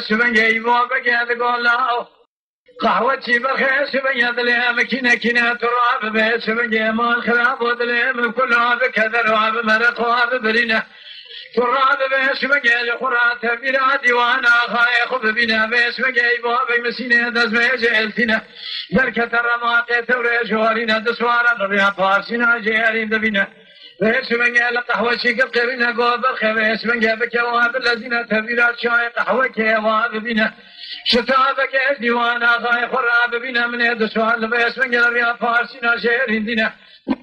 سبنجي بابك يا تقول قهوتي بخير سبنجي ظلام كنا كنا تراب بيت سبنجي مال خراب وظلام كلها بكذا راب مرق واب برينا تراب بيت سبنجي لخرات بلادي وانا خايخ بنا بيت سبنجي بابك مسينا دز بيجلتنا بركة الرماقي توري جوارينا دسوارا الرياض فارسنا جيرين دبنا بيس من قال قهوة شيك قرينا قوبر خبيس من قال بكواب الذين تبيرات شاي قهوة كواب بنا شتابك ديوانا غاي خراب بنا من يد سؤال بيس من قال الرياض فارسنا شيرين دينا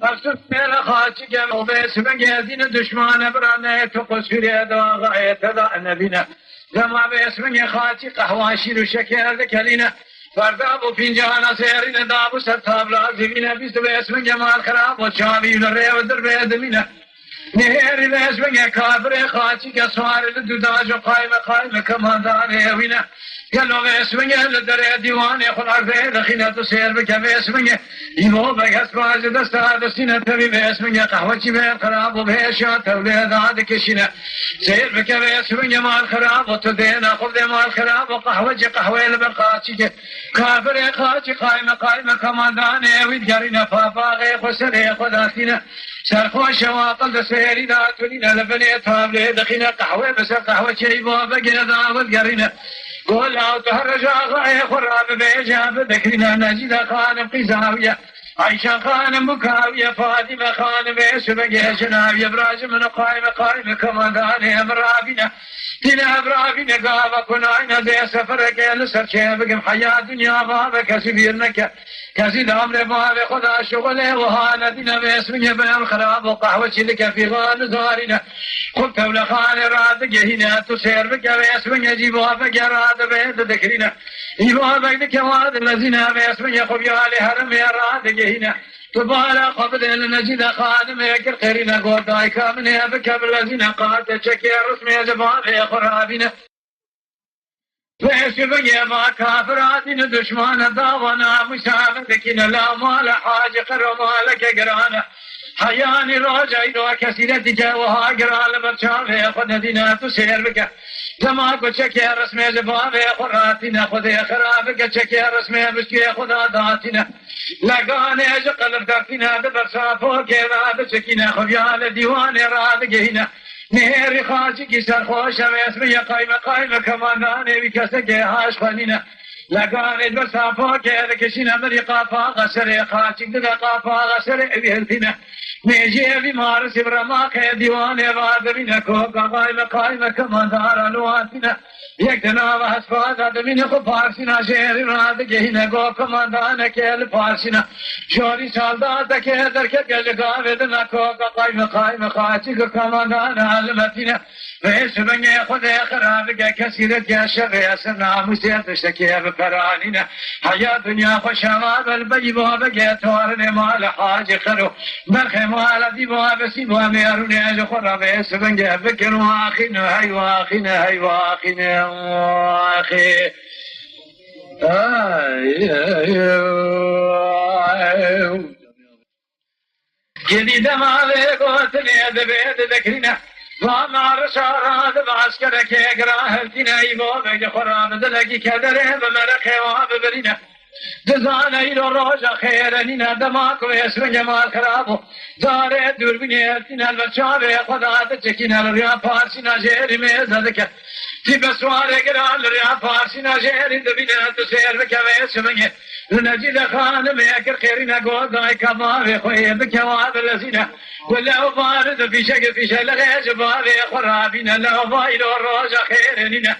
أرسل ميلا خاتي قال بيس من قال دين دشمان برانا يتقص في رياض وغاية تضعنا بنا لما بيس من قال خاتي قهوة شير وشكير ذكالينا فردابو فنجانا سيرين دابو ستاب لازمين بيست بيس من جمال خراب وشابي للري ودر بيد منا نهيري بيس من كافر خاتي كسوار لدوداج قائمة كما داري وينا قالوا بيس من لدر ديوان يخل عرفه دخينة تسير بك بيس من يمو بيس باز دستا دستينة تبي بيس من قهوة بير خراب وبيشا توليد عادك شنا سير بك بيس من جمال خراب وتدينا خذ مال خراب قهوة لبرقاتي كافر خاتي قائمة كما داني ويدقرنا فافاغي خسري خداتنا سرخوا شواقل دسيري داتونينا لبني تابلي دخينا قهوة بس قهوة شيبوا بقنا داود قرنا قول او تهرجا غاية خراب بيجاب ذكرنا نجد خانم قزاوية عيشة خانم مكاوية فاطمة خانم بيسبق جناوية براجم قائمة كما داني امرابنا تنا برافينا قابا كناينا زي سفرك لسر شيبك محيا دنيا غابا كسبيرنك كسيد عمر بابي خدا شغله وهانا دينا باسمك بيان خراب وقهوة لك في غان زارنا قلت ولخان راد هنا تسير بك باسمك جيبابك راد بيد ذكرنا جيبابك ذكواد الذين باسمك خبيالي هرم راد هنا تبالا قبل نجد خادم يكر قرينا قوتاي كامن يبك بالذين قاد شكي رسمي جبابي خرابنا فيسبق ما كافراتنا دشمان داونا مسافركنا لا مال حاج قرمالك قرانا حياني راجعي لو كسيرتك وها قرال برشافي خد دينا تسير بك لما قلت شكي رسمي جبابي خراتنا خذي خرابك شكي رسمي بشكي خدا داتنا لقاني اجقل ردفنا دبرشافو كذا بشكينا خبيال ديواني رادقينا نهيري خاجي سرخوشة باسمي قايمة كماناني بكسكي هاش خلينا لقاني برسافو كذا كشينا مري قافا غسري خاجي دقا قافا غسري بهلتنا نيجي بمارس برماك ديواني بادمين كوكا قايمة كمانان الواتنا يكتنا وحسفادا دمين خفارسنا شيري رادقينا قو كمانان كيل فارسنا شوري سالداتا كي دركت قلقاودنا كوكا قايمة خاجي كمانان علمتنا ويسبني خذي خرابك كسيرت يا شغي أسرنا مسير تشتكي بفرانينا حياة دنيا خشامات البيبوا بقيت وارني مال حاج خرو برخي مال ديبوا بسيبوا ميروني أجخرا ويسبني بكر واخينا هاي واخينا واخي جديد ما بيقوتني دبيد ذكرنا وما رشارات بعسكرك يقراه التنايبو بيج خراب دلقي كدره بمرخي واببرنا دزانا إلو روجا خيرننا دماك ويسر جمال خرابو دار دور بنيتنا البشابه خدات تشكينا الرياض فارسنا جيري ميزدك في بسوار قرال الرياض فارسنا جيري دبنا تسير بك ويسمني لنجد خانم يكر خيرنا قوضاي كماوي خوي بكواب الذين ولا بارد في شك في شلغي جبابي خرابنا لا بايلو روجا خيرننا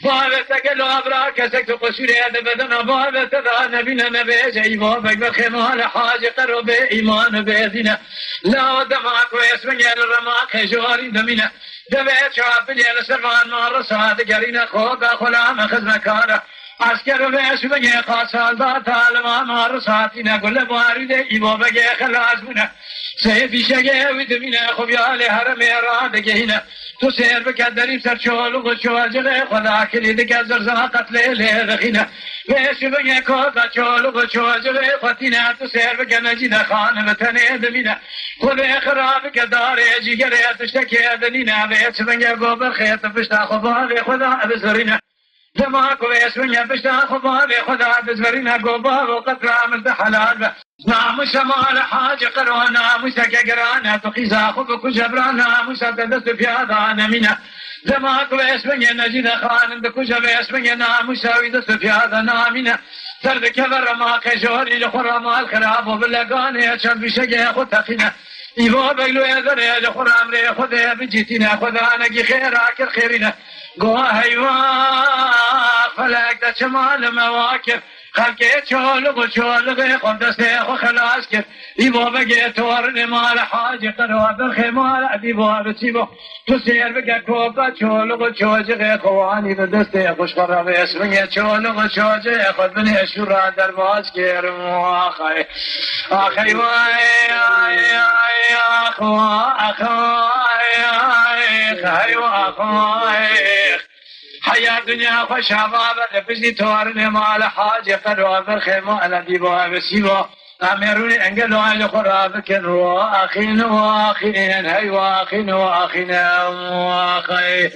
بابتك لو أبراك سكت قشوري هذا بدنا بابت نبينا نبي جيبا بقبل خمال حاج قرب إيمان بيدنا لا ودمعك ويسمي الرماك جواري دمنا دبيت شافني السرمان مار سعاد قرينا خوكا خلام خزنا كارا عسكر بيش بقى خاصة ذات الما مارساتي نقول بارده إيوه بقى خلاص بنا سيفي شقه ودمينا خبيالي هرمي رادقه هنا تسير بكدري بسر شول وشواجغ خدا كلي دك زرزا قتل لغينا بيش بقى كودا شول وشواجغ خطينا تسير بقى نجد خان بتني دمينا خذ خرابك داري جيجري تشتكي دنينا بيش بقى قوبر خيط بشتا خبالي خدا بزرينا لما كويس من يبشتا خبالي خدا بزرينا قوبر وقتل عمل حلال ناموس مال حاج قروا ناموس كقرانا تقيزا خبك جبرانا ناموس تدست في هذا نمينا لما كويس من نجد خان بكوجب اسمي ناموس ويدست في هذا نامينا ترد كبر ما كجوري لخرام الخراب وبلغاني اشد بشقي خطخنا إيوه بيلو يذري لخرام ري خذ بجيتنا خذ أنا خيرك الخيرنا قواه أيوه فلك شمال مواكب خلقي تشولغ تشولغ قدسي خلاص كيف يبغى بقى تورني مال حاجة قروا بالخمال أبيبوا بتسيبه تسير بقى كوبا تشولغ تشوجغ خواني بدستي خوش قرب اسمي تشولغ تشوجغ خذ مني شورا درباز كيرمو أخي أخي واي أخي أخي حياة دنيا خوش عبابة بجدي تورني مال حاجة قدوا بالخيمة أنا ديبوها بسيبو أميروني أنقلوا على خرابك وأخين وأخين هاي وأخين وأخين وأخين